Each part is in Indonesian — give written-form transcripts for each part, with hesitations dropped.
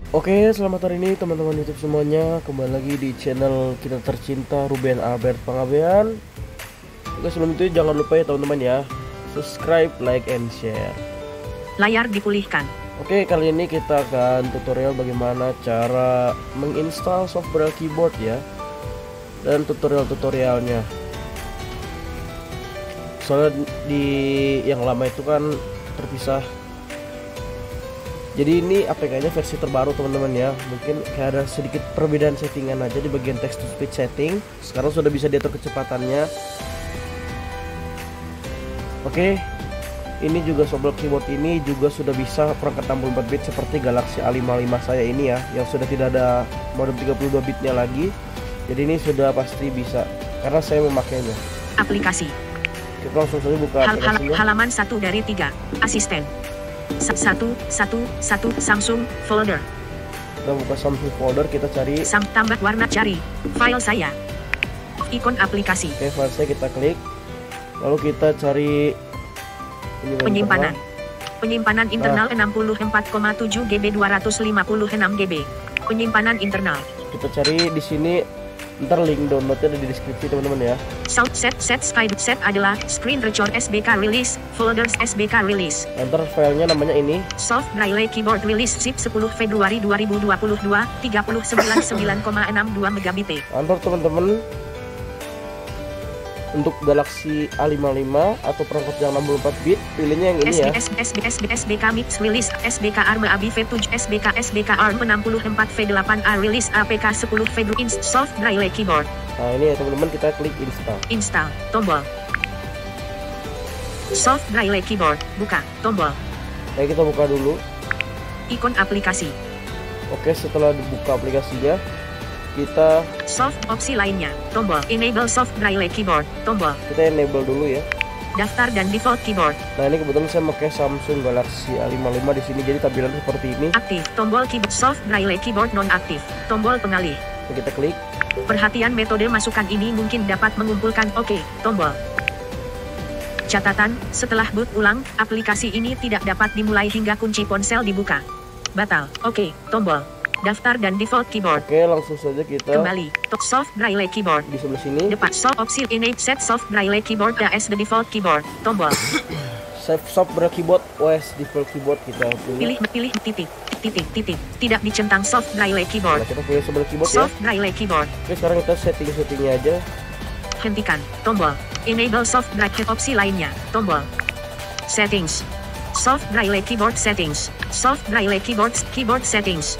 Oke, selamat hari ini teman-teman YouTube semuanya. Kembali lagi di channel kita tercinta Ruben Albert Pangabean. Oke, sebelum itu jangan lupa ya teman-teman ya, subscribe, like, and share. Layar dipulihkan. Oke, kali ini kita akan tutorial bagaimana cara menginstal software keyboard ya, dan tutorialnya. Soalnya di yang lama itu kan terpisah. Jadi ini APK-nya versi terbaru teman-teman ya. Mungkin kayak ada sedikit perbedaan settingan aja di bagian text to speech setting. Sekarang sudah bisa diatur kecepatannya. Oke. Ini juga software keyboard ini juga sudah bisa perangkat 64 bit seperti Galaxy A55 saya ini ya, yang sudah tidak ada modem 32 bitnya lagi. Jadi ini sudah pasti bisa karena saya memakainya. Aplikasi. Kita langsung saja buka aplikasinya. Halaman 1 dari 3. Asisten. 1 Samsung folder. Kita buka Samsung folder, kita cari Tambah warna cari file saya. Ikon aplikasi. Oke, file saya kita klik. Lalu kita cari penyimpanan internal 64,7 GB 256 GB. Penyimpanan internal. Kita cari di sini. Ntar link downloadnya ada di deskripsi teman-teman ya. Sound set adalah screen record SBK release, folders SBK release. Ntar filenya namanya ini. Soft Braille keyboard release zip 10 Februari 2022 399,62 megabit. Ntar teman-teman untuk Galaxy A55 atau perangkat yang 64 bit, pilihnya yang ini ya. SBK Mix Release, SBK ARM AB V7, SBK ARM 64 V8A Release APK 10 V Soft Braille Keyboard. Nah ini ya teman-teman, kita klik Install, tombol. Soft Braille Keyboard, buka, tombol. Nah kita buka dulu. Ikon aplikasi. Oke, setelah dibuka aplikasinya, kita soft opsi lainnya, tombol enable soft braille keyboard, tombol. Kita enable dulu ya. Daftar dan default keyboard. Nah ini kebetulan saya pakai Samsung Galaxy A55 di sini, jadi tampilan seperti ini. Aktif, tombol keyboard soft braille keyboard non aktif, tombol pengalih. Nah, kita klik. Perhatian, metode masukan ini mungkin dapat mengumpulkan oke, tombol. Catatan, setelah boot ulang, aplikasi ini tidak dapat dimulai hingga kunci ponsel dibuka. Batal, oke, tombol. Daftar dan default keyboard. Oke, langsung saja kita kembali. Soft braille keyboard. Di sebelah sini. Depan soft opsi enable set soft braille keyboard as the default keyboard. Tombol. Save soft braille keyboard OS default keyboard kita pilih. Pilih titik. Tidak dicentang soft braille keyboard. Nah, kita pilih soft braille keyboard soft braille keyboard. Oke, sekarang kita settingnya aja. Hentikan. Tombol. Enable soft braille opsi lainnya. Tombol. Settings. Soft braille keyboard settings. Soft braille keyboard settings.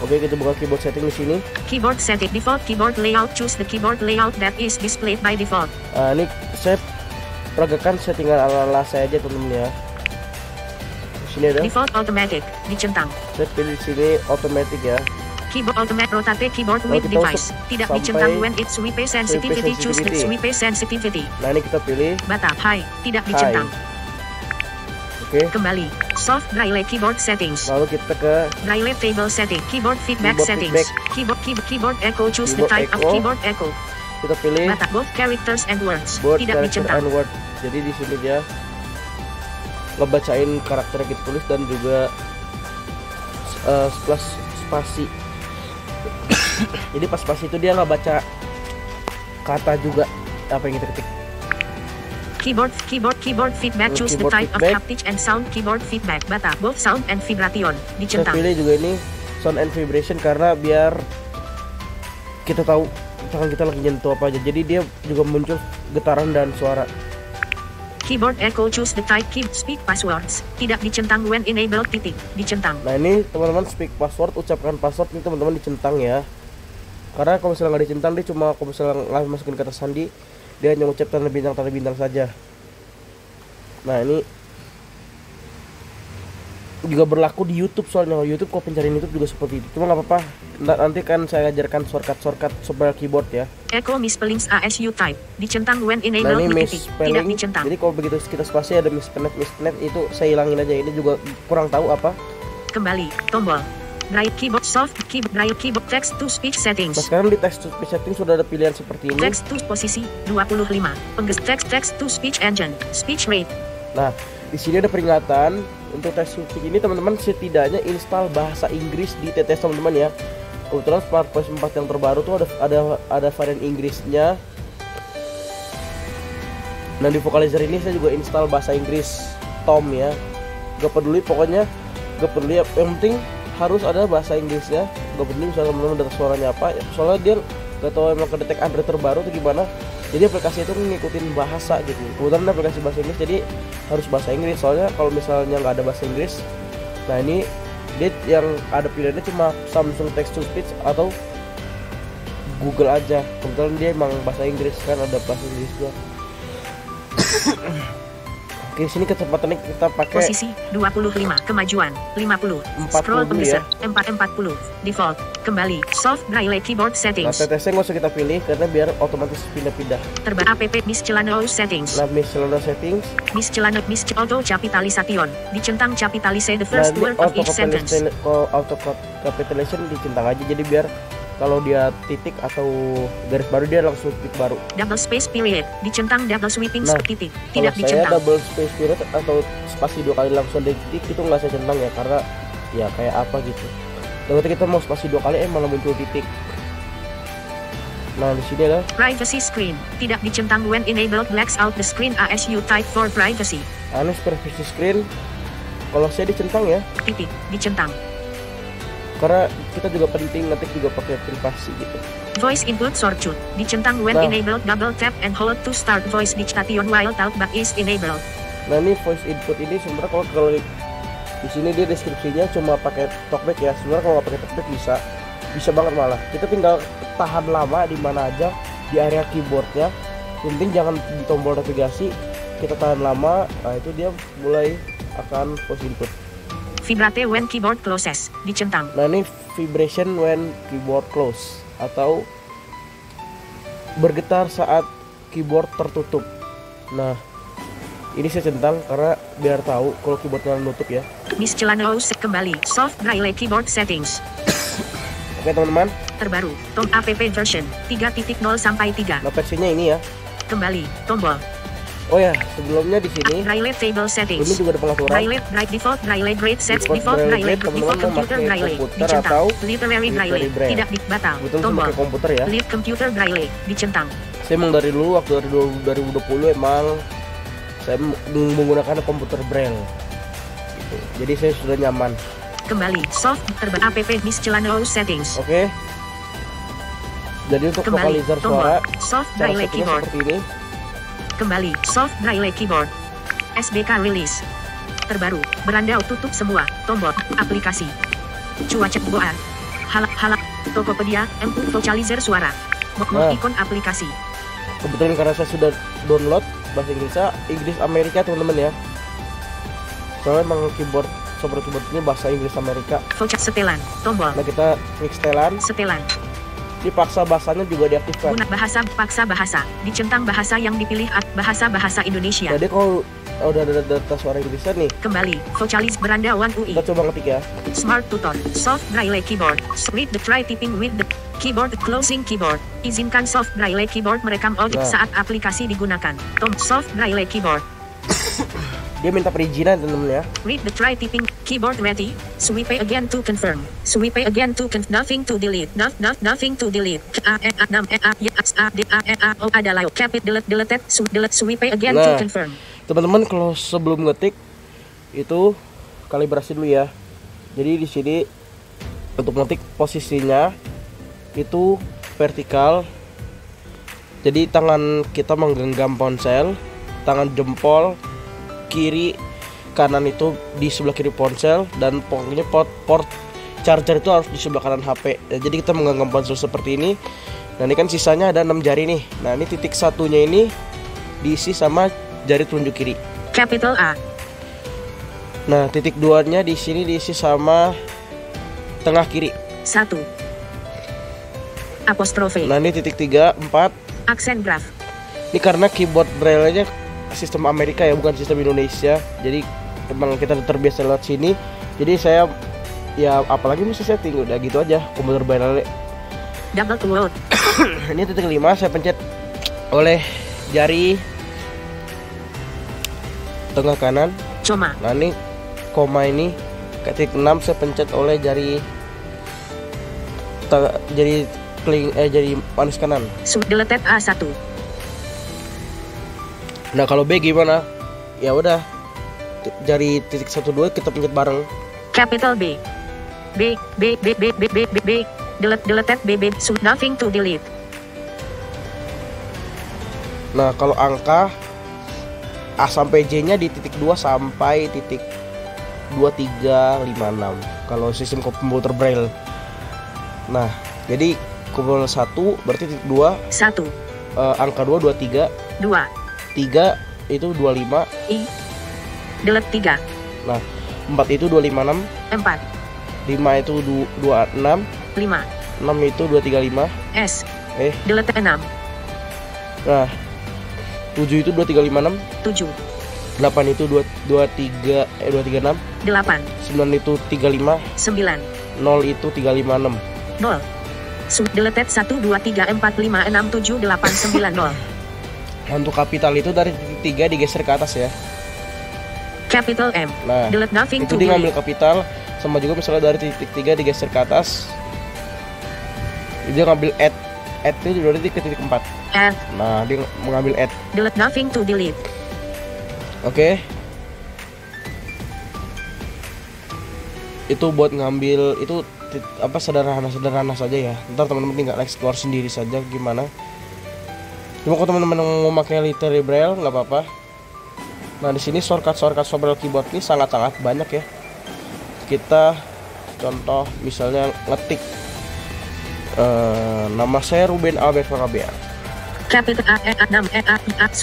Oke, kita buka keyboard setting di sini. Keyboard setting default keyboard layout. Choose the keyboard layout that is displayed by default. Ini saya peragakan settingan ala-ala saya aja temen-temen ya. Di sini ada default automatic, dicentang. Saya pilih di sini automatic ya. Keyboard automatic rotate keyboard with device. Tidak dicentang when it's swipe sensitivity. Choose the swipe sensitivity. Nah ini kita pilih batal high, tidak dicentang. Oke. Kembali. Soft braille keyboard settings. Lalu kita ke braille table setting. Keyboard feedback settings. Keyboard echo. Choose the type of keyboard echo. Kita pilih both characters and words. Tidak dicentang. Jadi di sini dia ngebacain karakter yang kita tulis dan juga plus spasi. Jadi pas spasi itu dia nggak baca kata juga apa yang kita ketik. Keyboard feedback. Choose the type of haptic and sound. Keyboard feedback batal both sound and vibration. Dicentang. Saya pilih juga ini sound and vibration karena biar kita tahu tangan kita lagi nyentuh apa aja. Jadi dia juga muncul getaran dan suara. Keyboard echo. Choose the type speak passwords. Tidak dicentang when enable titik. Dicentang. Nah ini teman-teman, speak password, ucapkan password ini teman-teman dicentang ya. Karena kalau misalnya nggak dicentang, dia cuma kalau misalnya nggak masukin kata sandi, dia hanya ucap tanda bintang saja. Nah ini juga berlaku di YouTube, soalnya YouTube kalau pencarian YouTube juga seperti itu. Cuma nggak apa-apa, nanti kan saya ajarkan shortcut software keyboard ya. Echo misspellings ASU type dicentang when enable tidak dicentang. Jadi kalau begitu kita spasi ada misspelled itu saya hilangin aja. Ini juga kurang tahu apa. Kembali tombol. Braille keyboard soft keyboard braille keyboard text to speech settings. Nah, sekarang di text to speech settings sudah ada pilihan seperti ini. Text to posisi 25. Text to speech engine, speech rate. Nah, di sini ada peringatan untuk TeXtSpeech ini teman-teman setidaknya install bahasa Inggris di TTS teman-teman ya. Kebetulan Smart Voice 4 yang terbaru tuh ada varian Inggrisnya. Nah di Vocalizer ini saya juga install bahasa Inggris Tom ya. Gak peduli pokoknya, gak peduli yang penting harus ada bahasa Inggrisnya. Gak peduli misalnya teman-teman dengar suaranya apa. Soalnya dia gak tahu emang kedetek Android terbaru atau gimana. Jadi aplikasi itu ngikutin bahasa gitu. Kebetulan aplikasi bahasa Inggris jadi harus bahasa Inggris. Soalnya kalau misalnya nggak ada bahasa Inggris, nah ini dia yang ada pilihannya cuma Samsung Text-to-Speech atau Google aja. Kebetulan dia emang bahasa Inggris kan, ada bahasa Inggris juga. Oke, sini kecepatannya kita pakai posisi 25, kemajuan 50, scroll pembeset 440, default, kembali, soft braille keyboard Nah settings. TTS nggak usah kita pilih karena biar otomatis pindah-pindah. App miscellaneo settings. Nah miscellaneous settings. Auto capitalization. Dicentang capitalize the first word of each sentence. Auto capitalization dicentang aja jadi biar kalau dia titik atau garis baru dia langsung titik baru. Double space period. Dicentang double sweeping titik. Tidak Kalau saya dicentang. double space period atau spasi 2 kali langsung di titik itu nggak saya centang ya karena ya kayak apa gitu. Tapi kita mau spasi 2 kali malah muncul titik. Nah di sini ada Privacy screen. Tidak dicentang when enabled blacks out the screen as you type for privacy. Ini privacy screen. Kalau saya dicentang ya. Titik. Dicentang. Karena kita juga penting ngetik juga pakai privasi gitu. Voice input shortcut. Dicentang when enabled double tap and hold to start voice dictation while talkback is enabled. Nah ini voice input ini sebenarnya kalau di sini dia deskripsinya cuma pakai talkback ya. Sebenarnya kalau nggak pakai talkback bisa banget malah. Kita tinggal tahan lama di mana aja di area keyboardnya. Yang penting jangan di tombol navigasi. Kita tahan lama, nah itu dia mulai akan voice input. Vibrate when keyboard closes. Dicentang. Nah ini vibration when keyboard close atau bergetar saat keyboard tertutup. Nah ini saya centang karena biar tahu kalau keyboardnya nutup ya. Miscellaneous kembali. Soft braille keyboard settings. Oke teman-teman. Terbaru. App version 3.0 sampai 3. Nah versinya ini ya. Kembali. Tombol. Oh ya, sebelumnya di sini braille table settings. ini juga ada pengaturan. Braille default braille grade sets default braille default computer braille dicentang. Literary braille tidak batal. Tombol pakai komputer ya. Lead computer braille dicentang. Saya emang dari dulu waktu dari 2020 emang saya menggunakan komputer braille. Gitu. Jadi saya sudah nyaman. Kembali soft app miscellaneous settings. Oke. Jadi untuk Kembali vocalizer tombol suara soft braille keyboard. Seperti ini. Kembali, soft braille keyboard. SBK release. Terbaru, beranda tutup semua. Tombol, aplikasi. Cuaca boa. Halak, Tokopedia, vocalizer suara. Ikon aplikasi. Kebetulan karena saya sudah download bahasa Inggris Amerika teman-teman ya. Soalnya emang keyboard keyboardnya bahasa Inggris Amerika. Setelan, tombol. Nah kita klik setelan. Dipaksa bahasanya juga diaktifkan. Guna paksa bahasa. Dicentang bahasa yang dipilih bahasa Indonesia. Jadi kalau udah ada data suara Inggrisnya nih. Kembali, vocalis beranda One UI. Kita coba ngetik ya. Smart tutor, soft braille keyboard. Read the try typing with the keyboard closing keyboard. Izinkan soft braille keyboard merekam audio saat aplikasi digunakan. Soft braille keyboard. Dia minta perizinan teman-teman ya. Read the try typing keyboard ready. Swipe again to confirm. Swipe again to nothing to delete. Nothing to delete. Adalah capit deleted swipe again to confirm. Teman-teman kalau sebelum ngetik itu kalibrasi dulu ya. Jadi di sini untuk ngetik posisinya itu vertikal. Jadi tangan kita menggenggam ponsel, tangan jempol kiri kanan itu di sebelah kiri ponsel, dan pokoknya port charger itu harus di sebelah kanan HP. Jadi kita menggenggam ponsel seperti ini. Nah ini kan sisanya ada 6 jari nih. Nah ini titik satunya ini diisi sama jari telunjuk kiri. Capital A. Nah titik 2-nya di sini diisi sama tengah kiri. 1. Apostrofe. Nah ini titik 3, 4. Aksen graf. Ini karena keyboard braille-nya sistem Amerika ya, bukan sistem Indonesia. Jadi emang kita terbiasa lewat sini. Jadi saya ya apalagi mesti setting, udah gitu aja komputer braille. Double quote. Ini titik 5 saya pencet oleh jari tengah kanan. Coma. Nah ini koma ini ke titik 6 saya pencet oleh jari jari manis kanan. Deleted A1. Nah kalau B gimana? Ya udah jari titik 1 2 kita pencet bareng. Capital B. B. Deleted B. Nothing to delete. Nah kalau angka A sampai J nya di titik 2 sampai titik 2356 kalau sistem komputer braille. Nah jadi komputer 1 berarti titik 2 1 angka 2 23 2 3 itu 25 I. Delete 3. Nah 4 itu 256 4 5 itu 26 5 6 itu 235 S. Delete 6. Nah 7 itu 2356 7 8 itu 236 8 9 itu 35 9 0 itu 356. 0. Deleted 1 2 3 4 5 6 7 8 9 0. Untuk kapital itu dari titik 3 digeser ke atas ya. Capital M. Nah Delete nothing itu to dia delete. ngambil kapital. Sama juga misalnya dari titik 3 digeser ke atas, dia ngambil add itu dari ke titik 4. Add. Nah dia mengambil add. Delete nothing to delete. Oke. Itu buat ngambil itu apa sederhana saja ya. Ntar teman-teman tinggal explore sendiri saja gimana. Cuma kalau teman-teman mau pakai literary braille nggak apa-apa. Nah di sini shortcut Sobel keyboard ini sangat banyak ya. Kita contoh misalnya ngetik nama saya Ruben Albert Pangabean. Capital A6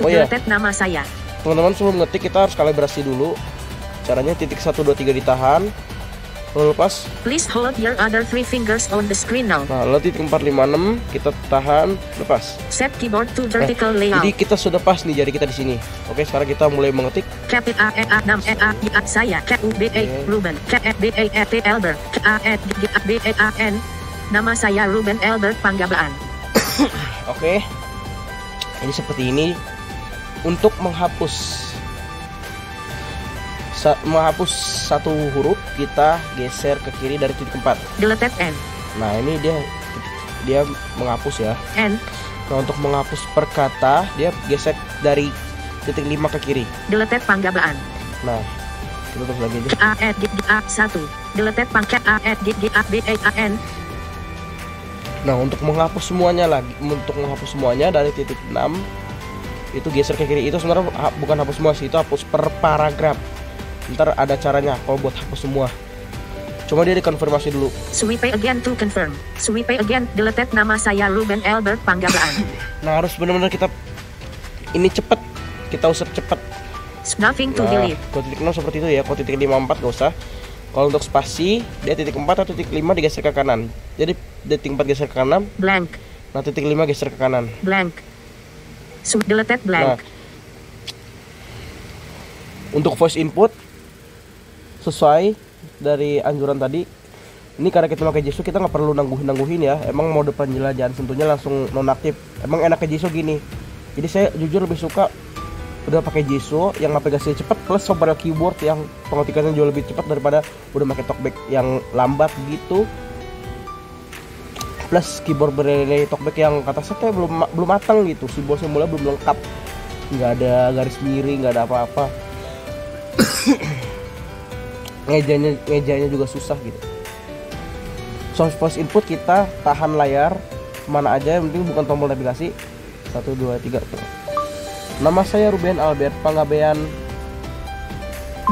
Deleted nama saya. Teman-teman sebelum ngetik kita harus kalibrasi dulu. Caranya titik 1 2 3 ditahan. Lalu lepas. Please hold your other 3 fingers on the screen now. Nah, lalu titik 456 kita tahan, lepas. Set keyboard to vertical layout. Jadi kita sudah pas nih jari kita di sini. Oke, sekarang kita mulai mengetik. Capital A6 saya Ruben Albert BAN. Nama saya Ruben Albert Panggabaan. Oke. Ini seperti ini. Untuk menghapus satu huruf kita geser ke kiri dari titik 4. Deleted N. Nah ini dia menghapus ya. N. Nah untuk menghapus per kata dia gesek dari titik 5 ke kiri. Deleted Panggabaan. Nah kita terus lagi aja. A1. Deleted pangkat AN. Nah untuk menghapus semuanya dari titik 6 itu geser ke kiri. Itu sebenarnya bukan hapus semua sih, itu hapus per paragraf. Ntar ada caranya kalau buat hapus semua. Cuma dia dikonfirmasi dulu. Swipe again to confirm. Swipe again. Deleted nama saya Ruben Albert Panggabaan. Nah harus benar-benar kita ini cepet. Kita usap cepet. Nothing to delete. Kalau titik 0 seperti itu ya. Kalau titik 54 gak usah. Kalau untuk spasi dia titik 4 atau titik 5 digeser ke kanan. Jadi titik 4 geser ke kanan. Blank. Nah titik 5 geser ke kanan. Blank. Deleted blank. Nah, untuk voice input sesuai dari anjuran tadi. Ini karena kita pakai JSO kita nggak perlu nangguhin ya. Emang mode penjelajahan tentunya langsung nonaktif. Emang enaknya JSO gini. Jadi saya jujur lebih suka udah pakai JSO yang navigasi cepat plus Sobel keyboard yang pengetikannya jauh lebih cepat daripada udah pakai talkback yang lambat gitu. Plus keyboard berlay talkback yang kata saya kayak belum matang gitu. Simbol-simbolnya belum lengkap. Nggak ada garis miring, nggak ada apa-apa. ngejanya juga susah gitu. Voice input kita tahan layar mana aja, yang penting bukan tombol navigasi. 1 2 3. Nama saya Ruben Albert Pangabean.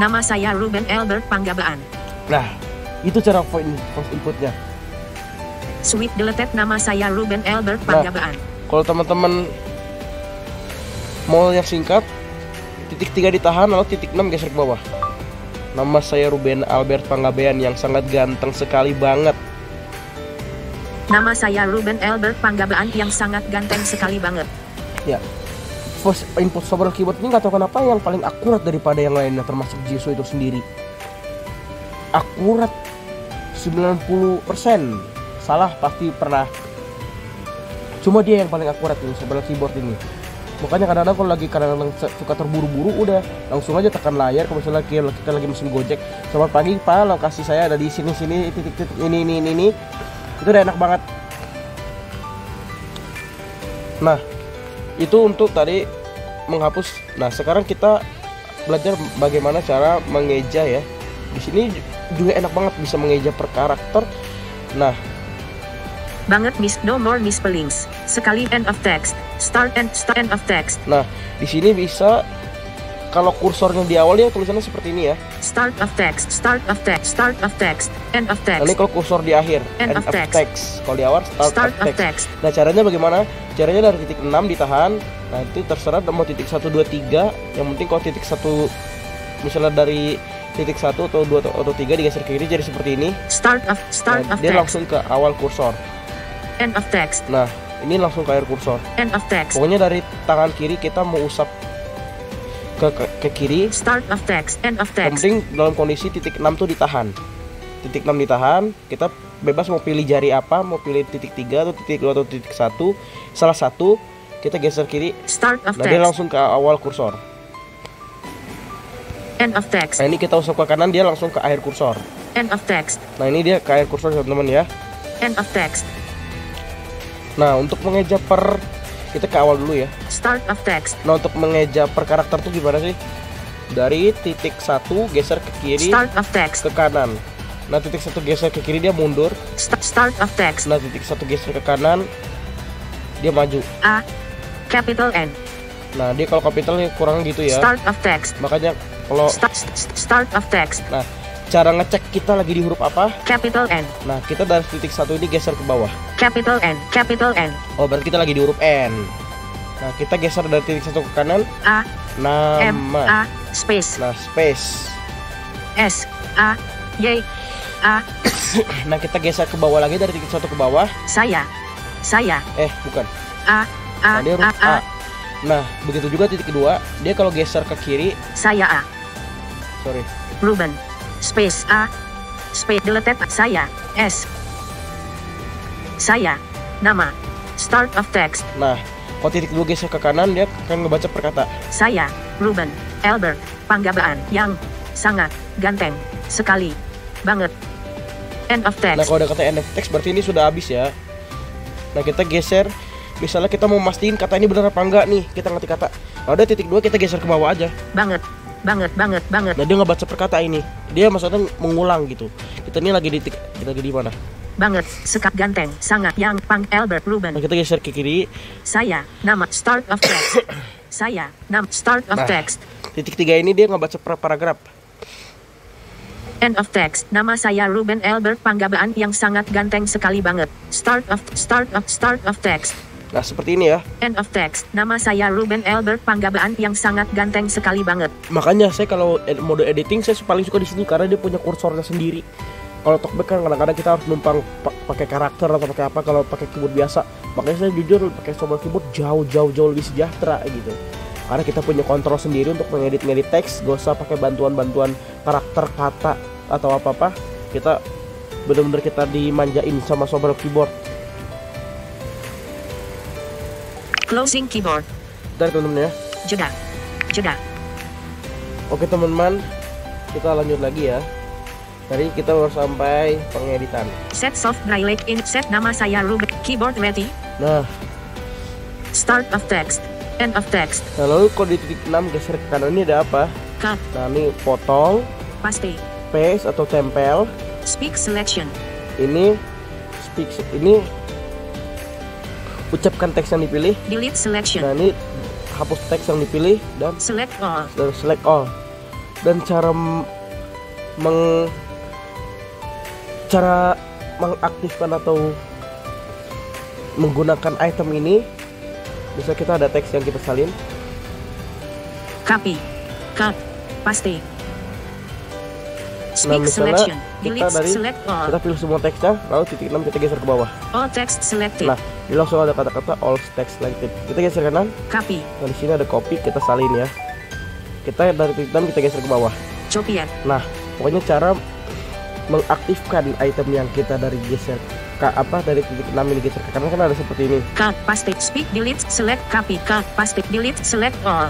Nama saya Ruben Albert Panggabaan. Nah itu cara voice inputnya. Swipe deleted nama saya Ruben Albert Panggabaan. Kalau teman-teman mau yang singkat, titik 3 ditahan lalu titik 6 geser ke bawah. Nama saya Ruben Albert Pangabean yang sangat ganteng sekali banget. Nama saya Ruben Albert Panggabaan yang sangat ganteng sekali banget. Ya, voice input Sobel keyboard ini nggak tahu kenapa yang paling akurat daripada yang lainnya, termasuk JSO itu sendiri. Akurat 90%. Salah pasti pernah. Cuma dia yang paling akurat ini Sobel keyboard ini. Makanya kadang-kadang kalau lagi kadang-kadang suka terburu-buru, udah langsung aja tekan layar. Kalau misalnya kita lagi mesin Gojek, selamat pagi Pak, lokasi saya ada di sini titik-titik ini. Itu udah enak banget. Nah, itu untuk tadi menghapus. Nah, sekarang kita belajar bagaimana cara mengeja ya. Di sini juga enak banget bisa mengeja per karakter. Nah, banget no more misspellings. Sekali end of text, start end of text. Nah, di sini bisa kalau kursornya di awalnya tulisannya seperti ini ya. Start of text, end of text. Nah, ini kalau kursor di akhir, end of text. Kalau di awal start of text. Nah, caranya bagaimana? Caranya dari titik 6 ditahan. Nah, itu terserah mau titik 1 2 3. Yang penting kalau titik 1 misalnya dari titik 1 atau 2 atau 3 digeser ke kiri jadi seperti ini. Start of dia text. Langsung ke awal kursor. End of text. Nah, ini langsung ke akhir kursor. End of text. Pokoknya dari tangan kiri kita mau usap ke kiri. Start of text. End of text. Yang penting dalam kondisi titik 6 tuh ditahan. Titik 6 ditahan, kita bebas mau pilih jari apa, mau pilih titik 3 atau titik 2 atau titik 1. Salah satu kita geser kiri. Start of nah, text. Dia langsung ke awal kursor. End of text. Nah, ini kita usap ke kanan, dia langsung ke akhir kursor. End of text. Nah, ini dia ke akhir kursor teman-teman ya. End of text. Nah, untuk mengeja per, kita ke awal dulu ya. Start of text. Nah, untuk mengeja per karakter tuh gimana sih? Dari titik 1 geser ke kiri. Start of text. Ke kanan. Nah, titik 1 geser ke kiri dia mundur. Start of text. Nah, titik 1 geser ke kanan dia maju. A, capital N. Nah, dia kalau kapitalnya kurang gitu ya. Start of text. Makanya kalau start of text. Nah, cara ngecek kita lagi di huruf apa? Capital N. Nah, kita dari titik 1 ini geser ke bawah. Capital N, capital N. Oh, berarti kita lagi di huruf N. Nah, kita geser dari titik 1 ke kanan. A, nama. M, A, space. Nah, space. S, A, Y, A. Nah, kita geser ke bawah lagi dari titik 1 ke bawah. Saya. Bukan. A, nah, dia huruf A. Nah, begitu juga titik kedua, dia kalau geser ke kiri. Saya A. Sorry. Ruben. Space A. Space deleted. Saya. S. Saya. Nama. Start of text. Nah, kalau titik dua geser ke kanan, dia akan ngebaca perkata. Saya, Ruben, Albert, Panggabaan, yang sangat ganteng sekali banget. End of text. Nah, kalau ada kata end of text berarti ini sudah habis ya. Nah, kita geser. Misalnya kita mau mastiin kata ini benar apa enggak nih, kita ngetik kata. Kalau ada titik 2 kita geser ke bawah aja. Banget. Nah, dia ngebaca perkata ini. Dia maksudnya mengulang gitu. Kita ini lagi di mana? Banget, sekat ganteng, sangat yang Pang Albert Ruben. Nah, kita geser ke kiri. Saya, nama start of text. Saya, nama start of text. Titik 3 ini dia ngebaca per paragraf. End of text. Nama saya Ruben Albert Panggabaan yang sangat ganteng sekali banget. Start of text. Nah, seperti ini ya. End of text. Nama saya Ruben Albert Panggabaan yang sangat ganteng sekali banget. Makanya saya kalau mode editing saya paling suka di sini karena dia punya kursornya sendiri. Kalau talkback kan kadang-kadang kita harus numpang pakai karakter atau pakai apa kalau pakai keyboard biasa. Makanya saya jujur pakai software keyboard jauh lebih sejahtera gitu. Karena kita punya kontrol sendiri untuk mengedit teks, gak usah pakai bantuan karakter, kata atau apa-apa. Kita benar-benar kita dimanjain sama software keyboard. Closing keyboard. Dari teman-teman ya. Jeda. Oke teman-teman, kita lanjut lagi ya. Tadi kita baru sampai pengeditan. Set soft braille in set nama saya Ruben. Keyboard ready. Nah. Start of text. End of text. Nah, lalu kalau di titik 6 geser ke kanan ini ada apa? Cut. Nah, ini potong. Paste. Paste atau tempel. Speak selection. Ini speak. Ini ucapkan teks yang dipilih. Delete selection. Nah, ini hapus teks yang dipilih dan select all. Dan cara mengaktifkan atau menggunakan item ini, bisa kita ada teks yang kita salin. Copy, cut, paste. Nah, Speak selection. Delete select all. Kita pilih semua teksnya, lalu titik 6 kita geser ke bawah. All text selected. Nah, ini langsung ada kata-kata all text selected. Kita geser kanan. Copy. Nah, di sini ada copy, kita salin ya. Kita dari titik 6 kita geser ke bawah. Copian. Nah, pokoknya cara mengaktifkan item yang kita dari geser dari titik 6 ini geser ke kanan, kan ada seperti ini. Cut, paste, speak, delete, select, copy, cut, paste, delete, select all.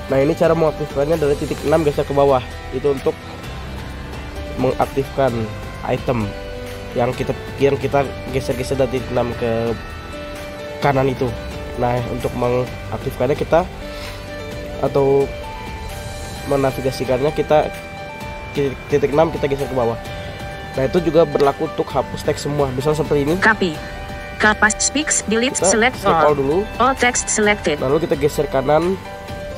Nah, ini cara mengaktifkannya dari titik 6 geser ke bawah. Itu untuk mengaktifkan item yang kita geser-geser dari titik 6 ke kanan itu. Nah, untuk mengaktifkannya kita atau menavigasikannya kita titik 6 kita geser ke bawah. Nah, itu juga berlaku untuk hapus teks semua. Misalnya seperti ini. Copy, cut, paste, speaks, delete, Kita select all all. dulu. All text selected. Lalu kita geser kanan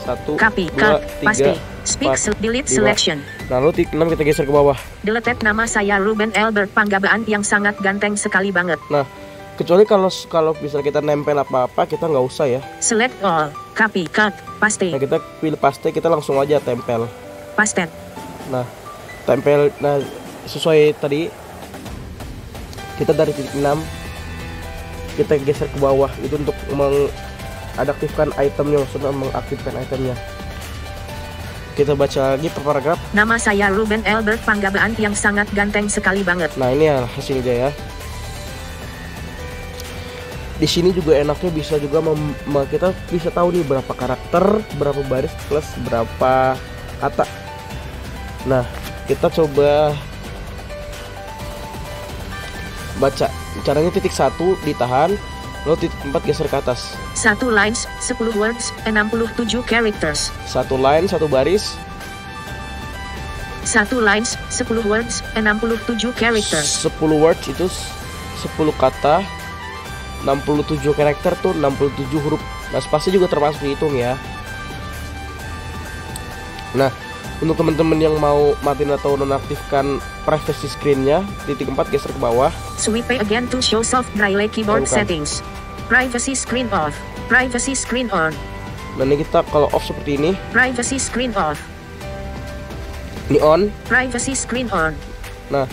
1, Copy, 2, cut, 3, paste, speak, 4, delete, 5. selection. Lalu titik 6 kita geser ke bawah. Delete, nama saya Ruben Albert Panggabaan yang sangat ganteng sekali banget. Nah, kecuali kalau misalnya kita nempel apa-apa, kita nggak usah ya. Select all, copy, cut, paste, Nah, kita pilih paste, kita langsung aja tempel. paste. Nah, tempel. Nah, sesuai tadi kita dari titik 6 kita geser ke bawah, itu untuk mengaktifkan itemnya, maksudnya mengaktifkan itemnya. Kita baca lagi per paragraf. Nama saya Ruben Albert Panggabaan yang sangat ganteng sekali banget. Nah, ini ya hasilnya ya. Di sini juga enaknya bisa juga kita bisa tahu nih berapa karakter, berapa baris plus berapa kata. Nah, kita coba baca. Caranya titik 1 ditahan, lalu titik 4 geser ke atas. 1 lines, 10 words, 67 characters. 1 line, 1 baris. 1 lines, 10 words, 67 characters. 10 words itu 10 kata. 67 karakter tuh 67 huruf. Nah, spasi juga termasuk dihitung ya. Nah, untuk teman-teman yang mau matiin atau nonaktifkan privacy screen-nya, titik 4 geser ke bawah. Swipe again to show soft braille keyboard Bukan. settings. Privacy screen off. Privacy screen on. Nah, ini kita kalau off seperti ini. Privacy screen off. Ini on. Privacy screen on. Nah,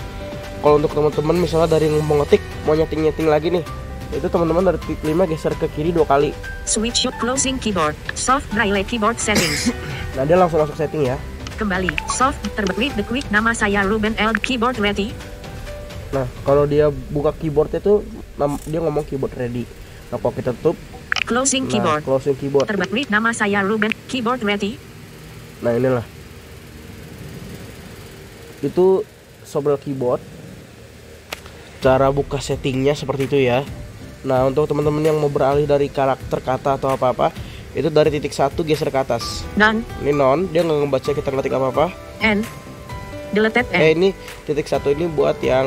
kalau untuk teman-teman misalnya dari yang mau ngetik, mau nyeting lagi nih, itu teman-teman dari titik 5 geser ke kiri 2 kali. Switch to closing keyboard. Soft braille keyboard settings. Nah, dia langsung masuk setting ya. Kembali. Soft terbit the quick. Nama saya Ruben L. Keyboard ready. Nah, kalau dia buka keyboardnya tuh dia ngomong keyboard ready. Nah, kalau kita tutup, Closing keyboard. closing keyboard. Terbit nama saya Ruben. Keyboard ready. Nah, inilah. Itu Sobel keyboard. Cara buka settingnya seperti itu ya. Nah, untuk teman-teman yang mau beralih dari karakter, kata atau apa-apa, itu dari titik 1 geser ke atas. None. Ini non, dia nggak ngebaca kita ngetik apa-apa. N. Deleted N. Ini titik 1 ini buat yang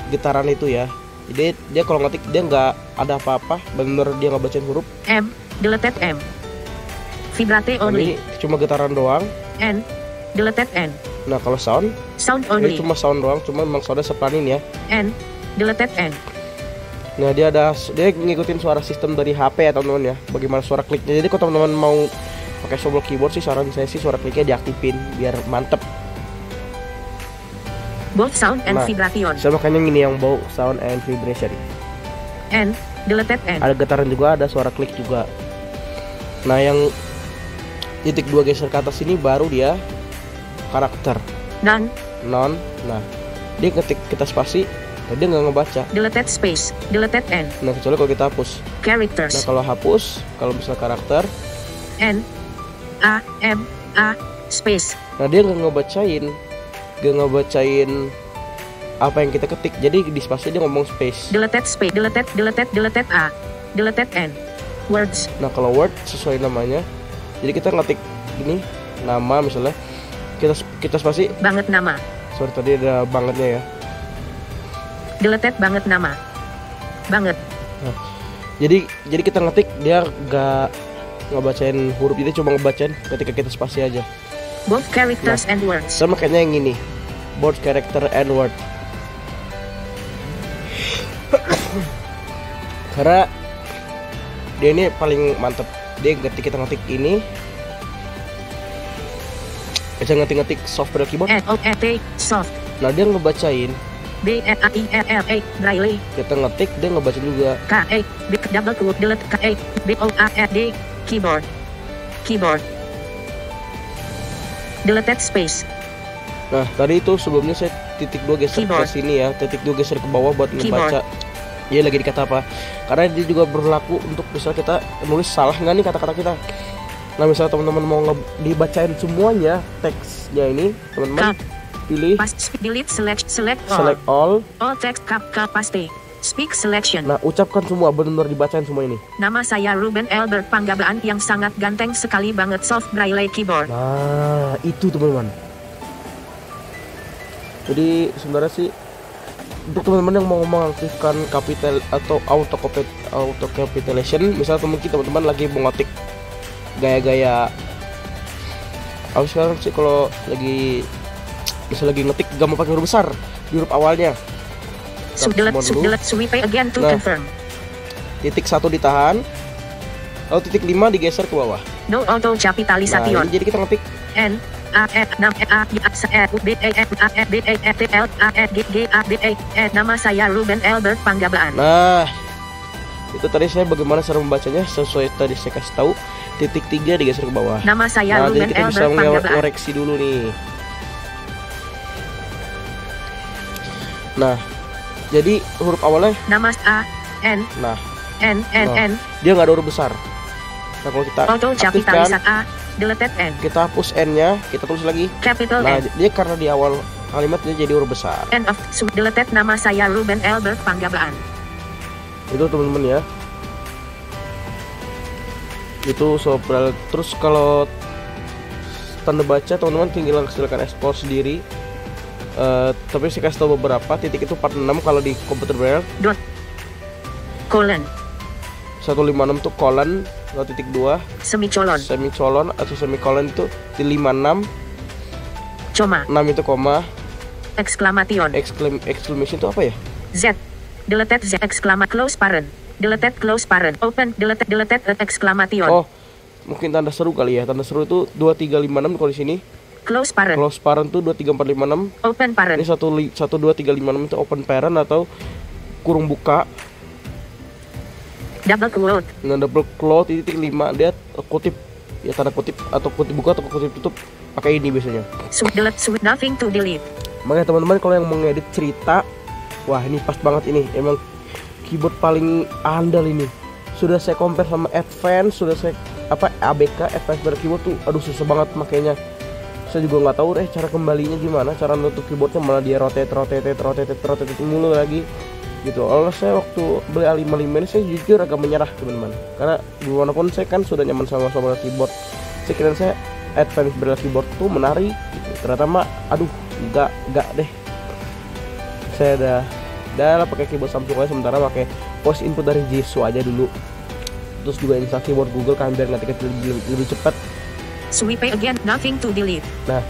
getaran itu ya. Jadi dia kalau ngetik dia nggak ada apa-apa, bener dia nggak bacain huruf. M. Deleted M. Vibrate Nah, only. ini cuma getaran doang. N. Deleted N. Nah, kalau sound, Sound ini only. cuma sound doang, cuma memang soundnya seplanin ya. N. Deleted N. Nah, dia ngikutin suara sistem dari HP ya teman-teman ya. Bagaimana suara kliknya. Jadi kalau teman-teman mau pakai Sobel keyboard sih, saran saya sih suara kliknya diaktifin biar mantep. Both sound and Nah, vibration. saya makanya gini yang bau sound and vibration. N. Deleted N. Ada getaran juga, ada suara klik juga. Nah, yang titik 2 geser ke atas ini baru dia karakter None. non. Nah, dia ketik kita spasi, dia nggak ngebaca. Deleted space. Deleted N. Nah, kecuali kalau kita hapus. Nah, Characters. kalau hapus, kalau misalnya karakter, N. A. M. A. Space. nah dia nggak ngebacain apa yang kita ketik. Jadi di spasi dia ngomong space. Deleted space. Deleted A. Deleted N. Words. Nah, kalau word sesuai namanya. Jadi kita ngetik ini nama misalnya, kita spasi. Banget nama. Sorry, tadi ada bangetnya ya. Deleted banget nama. Banget. Nah, jadi kita ngetik dia nggak ngebacain huruf, itu cuma ngebacain ketika kita spasi aja. Both characters and words. Sama kayaknya yang ini, both character and word. Karena dia ini paling mantep. Dia kita ngetik ini, bisa ngetik software keyboard. N. O. E. T. Soft. Nah, dia ngebacain. B. E. A. I. R. L. A. Braille. Kita ngetik, dia ngebaca juga. K. E. B. Double quote. Delete. K. E. B. O. A. R. D. Keyboard. Keyboard. Deleted space. Nah, tadi itu sebelumnya saya titik 2 geser ke Keyboard. sini ya, titik 2 geser ke bawah buat ngebaca. Ya lagi dikata apa? Karena dia juga berlaku untuk misal kita nulis salah nggak nih kata-kata kita. Nah misalnya teman-teman mau dibacain semuanya teksnya ini, teman-teman pilih delete, select all. All text paste. Speak selection. Nah ucapkan semua, benar-benar dibacain semua ini. Nama saya Ruben Albert Panggabaan yang sangat ganteng sekali banget soft braille keyboard. Nah itu teman-teman. Jadi sebenarnya sih untuk teman-teman yang mau mengaktifkan capital atau auto capitalization, misalnya mungkin teman-teman lagi mengetik gaya-gaya. Aku sekarang sih kalau lagi ngetik gak mau pakai huruf besar di huruf awalnya. Delete swipe again to confirm. Titik 1 ditahan, lalu titik 5 digeser ke bawah. No auto capitalization. Nah, jadi kita ngetik N A F 6 A U B E F A F B E F T L A F G G A B E. Nama saya Ruben Albert Panggabaan. Nah, itu tadi saya bagaimana cara membacanya sesuai tadi saya kasih tahu. Titik 3 digeser ke bawah. Nama saya Ruben jadi kita Albert bisa Panggabaan. ngoreksi dulu nih. Nah, jadi huruf awalnya nama A N. Nah, N. dia nggak ada huruf besar. Nah kalau kita auto capitalization A, deleted N. Kita hapus N-nya, kita tulis lagi capital N. N. Dia karena di awal kalimat dia jadi huruf besar. End of deleted. Nama saya Ruben Albert Panggabaan. Itu teman-teman ya. Itu soal. Terus kalau tanda baca teman-teman tinggal silakan ekspor sendiri. Tapi saya kasih tahu beberapa titik itu 46 kalau di komputer braille. Dot. Colon. 156 itu colon, lalu titik 2 semicolon atau semicolon itu di 56. Coma. 6 itu koma. Exclamation. Exclamation itu apa ya? Z. Deleted Z close parent. Deleted close parent. Open deleted exclamation. Oh, mungkin tanda seru kali ya. Tanda seru itu 2356 kalau di sini. Close parent. Close parent tuh 23456. Open parent. Ini 12356 itu open parent atau kurung buka. Double quote. Nah, double quote titik 5 dia kutip ya, tanda kutip atau kutip buka atau kutip tutup pakai ini biasanya. Delete nothing to delete. Makanya teman-teman kalau yang mengedit cerita, wah ini pas banget ini. Emang keyboard paling andal ini. Sudah saya compare sama Advance, sudah saya ABK Advance Braille Keyboard tuh aduh susah banget makanya. Saya juga nggak tahu deh cara kembalinya gimana, cara nutup keyboardnya malah dia rotate mulu lagi gitu. Kalau saya waktu beli A55 ini saya jujur agak menyerah teman-teman, karena dimanapun saya kan sudah nyaman sama keyboard. Saya kira saya Advance Braille Keyboard tuh menarik gitu. Ternyata mah aduh enggak deh. Saya udah pakai keyboard Samsung aja sementara pakai voice input dari Jesu aja dulu. Terus juga install keyboard Google kan biar ngetik lebih cepat. Swipe again, nothing to delete. Nah,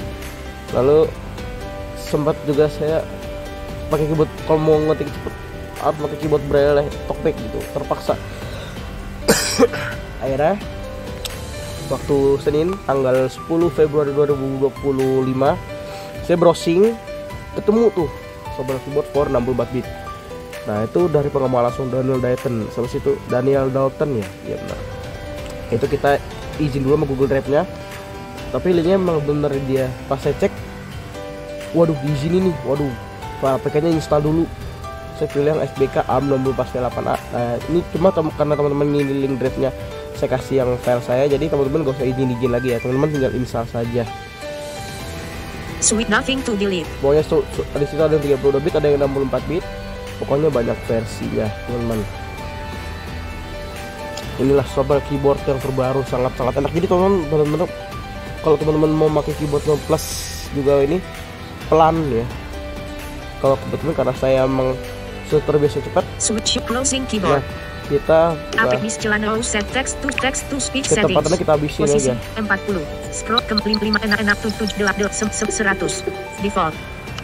lalu sempat juga saya pakai keyboard kalau mau ngetik cepet harus pakai keyboard braille talkback gitu, terpaksa. Akhirnya waktu Senin tanggal 10 Februari 2025 saya browsing ketemu tuh sobat keyboard for 64 bit. Nah itu dari pengamal langsung Daniel Dalton ya, ya benar. Itu kita izin dulu sama Google Drive-nya. Tapi linknya memang bener dia. Pas saya cek, waduh diizinin nih, waduh APK-nya install dulu. Saya pilih yang SBK ARM64V8A. Nah ini cuma karena teman-teman ini link drive-nya saya kasih yang file saya, jadi teman-teman gak usah izin lagi ya, teman-teman tinggal install saja. Sweet nothing to delete. Pokoknya di situ ada yang 32 bit, ada yang 64 bit. Pokoknya banyak versinya, teman-teman. Inilah software keyboard yang terbaru, sangat-sangat enak. Jadi teman-teman kalau teman-teman mau pakai keyboard plus juga ini pelan ya. Kalau kebetulan karena saya emang sudah terbiasa cepat. Switch closing keyboard. Nah, kita set text to speech settings. settings. Kita habisin posisi aja. 40. Scroll ke 5 enak 100. Default.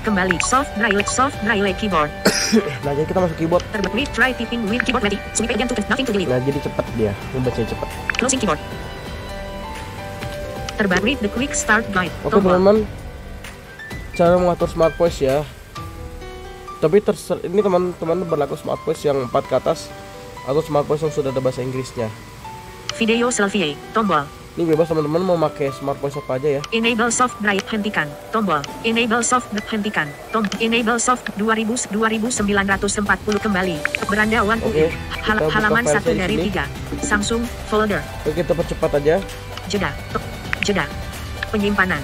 Kembali soft braille keyboard. Nah, jadi kita masuk keyboard. Read try typing with keyboard ready. Swipe again to nothing to delete. Nah, jadi cepat dia, membacanya cepat. Closing keyboard. Read the quick start guide. Oke teman-teman, cara mengatur smart voice ya. Tapi ini teman-teman berlaku smart voice yang 4 ke atas atau smart voice yang sudah ada bahasa Inggrisnya. Video selfie tombol. Ini bebas teman-teman mau pakai smart voice apa aja ya. Enable soft bright, hentikan tombol. Enable soft hentikan tombol. Enable soft 2940 kembali. Beranda One UI. Halaman 1 dari 3. Samsung folder. Oke, kita percepat aja. Jeda. Penyimpanan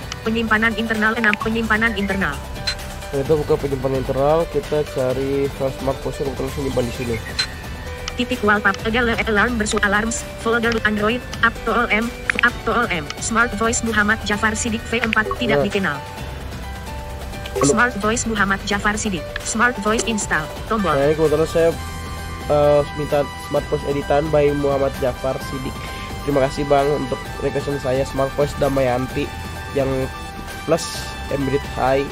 internal 6. Penyimpanan internal. Kita buka penyimpanan internal, kita cari file smart voice yang kita simpan di sini. Titik wallpaper alarm bersuara alarms folder Android up to all M smart voice Muhammad Jafar Sidik V4 tidak dikenal. Smart voice Muhammad Jafar Sidik smart voice install tombol. Nah, ini kebetulan saya minta smart voice editan by Muhammad Jafar Sidik. Terima kasih Bang untuk requestan saya smart voice Damayanti yang plus embedded high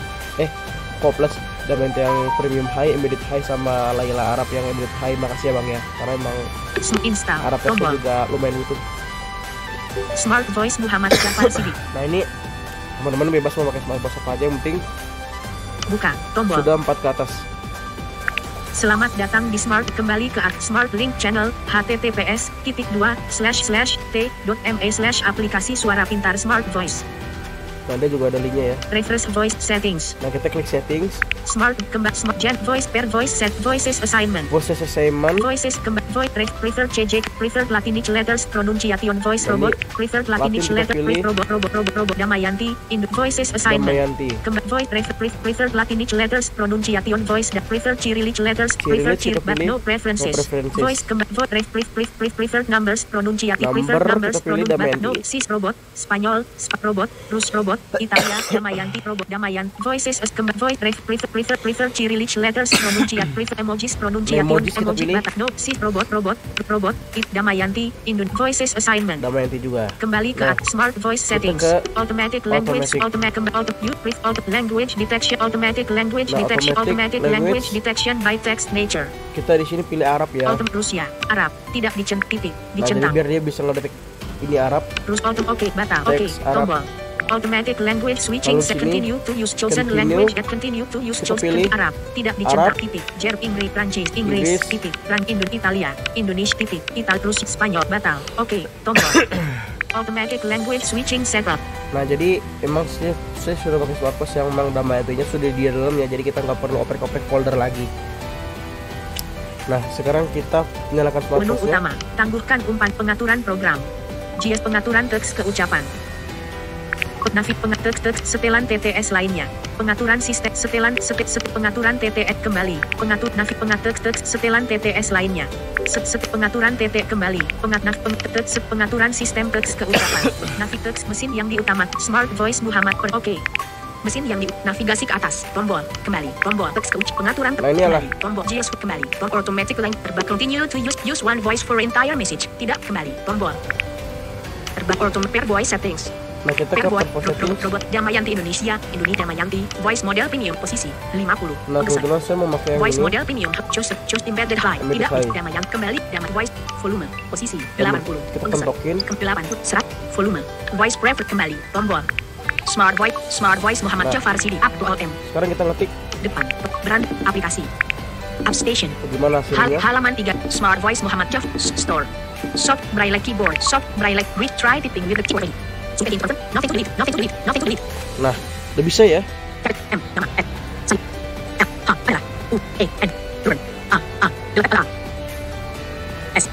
plus Damayanti yang premium high, embedded high, sama Laila Arab yang embedded high. Makasih ya Bang ya, karena emang install Arab juga lumayan gitu. Smart voice Muhammad Jafar Sidik. Nah, ini teman-teman bebas mau pakai smart voice apa aja, yang penting buka tombol. Sudah 4 ke atas. Selamat datang di Smart, kembali ke Smart Link Channel https://t.me/aplikasi suara pintar Smart Voice. Nah, ada juga ada linknya ya. Refresh voice settings. Nah, kita klik settings. Smart kembali smart gen voice per voice set voices assignment. Voices assignment. Voices kembali voice preferred CJ preferred Latinx letters pronunciation voice robot preferred Latinx letter robot Damayanti in voices assignment. Damayanti. Kembali voice preferred Latinx letters pronunciation voice preferred Cyrillic letters preferred but no preferences. Voice kembali preferred numbers pronunciation preferred numbers pronunciation no sis robot Spanyol robot Rus robot Italia Damayanti robot Damayanti voices kembali voice prefer Cyrillic letters pronunciation prefer emojis pronunciation emoji batak no si robot Damayanti Indon voices assignment. Damayanti juga. Kembali ke smart voice settings. Automatic language language detection automatic language detection by text nature. Kita di sini pilih Arab ya. Rusia Arab tidak dicentang. Nah, biar dia bisa ngedetek ini Arab. Terus oke batal. Oke tombol. Automatic language switching continue to use chosen language and continue to use chosen Arab tidak dicentang titik Inggris Prancis Inggris titik Italia Indonesia titik terus Spanyol batal. Oke tombol. Automatic language switching setup. Nah, jadi emang saya sudah pakai smart voice yang memang Damayantinya sudah di dalamnya, jadi kita nggak perlu oprek-oprek folder lagi. Nah, sekarang kita nyalakan smart voice. Menu utama, tangguhkan umpan pengaturan program. JS pengaturan teks keucapan. Navig teks setelan TTS lainnya. Pengaturan sistem setelan pengaturan TTS kembali. Navig teks setelan TTS lainnya. Pengaturan TT kembali. Pengaturan sistem teks keucapan. Navig teks mesin yang diutamakan. Smart voice Muhammad Oke. Mesin yang navigasi ke atas, tombol, kembali, tombol, teks pengaturan kembali, tombol, JS kembali, tombol automatic link, continue to use one voice for entire message, tidak kembali, tombol, automatic voice settings. Nah, kita ke robot Damayanti Indonesia Damayanti voice model premium posisi 50. Nah, kebetulan saya memakai yang voice ini. model premium choose embedded high tidak Damayanti kembali voice volume posisi 80. Kita pentokin 80 serat volume voice preferred kembali tombol smart voice Muhammad Jafar Sidik up to all M. Sekarang kita ngetik depan brand aplikasi app station. Bagaimana hasilnya? Halaman 3 smart voice Muhammad Jafar store soft braille keyboard soft braille try typing with the keyboard. Nothing to delete. Nah, udah bisa ya? M nama S H L U E N S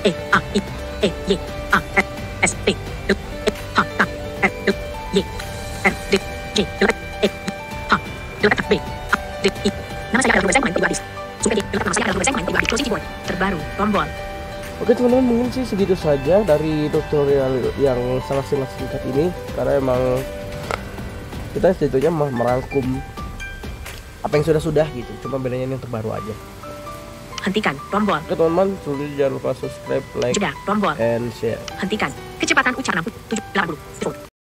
E A I E Y A S T H F Y R D J E H B D I. Nama saya adalah main pribadi. Nama saya adalah main pribadi. Closing keyboard terbaru tombol. Oke teman-teman, mungkin sih segitu saja dari tutorial yang sangat singkat ini, karena emang kita sebetulnya merangkum apa yang sudah gitu, cuma bedanya yang terbaru aja. Hentikan tombol. Oke teman-teman, jangan lupa subscribe, like, jeda tombol, and share. hentikan kecepatan ucapan 780.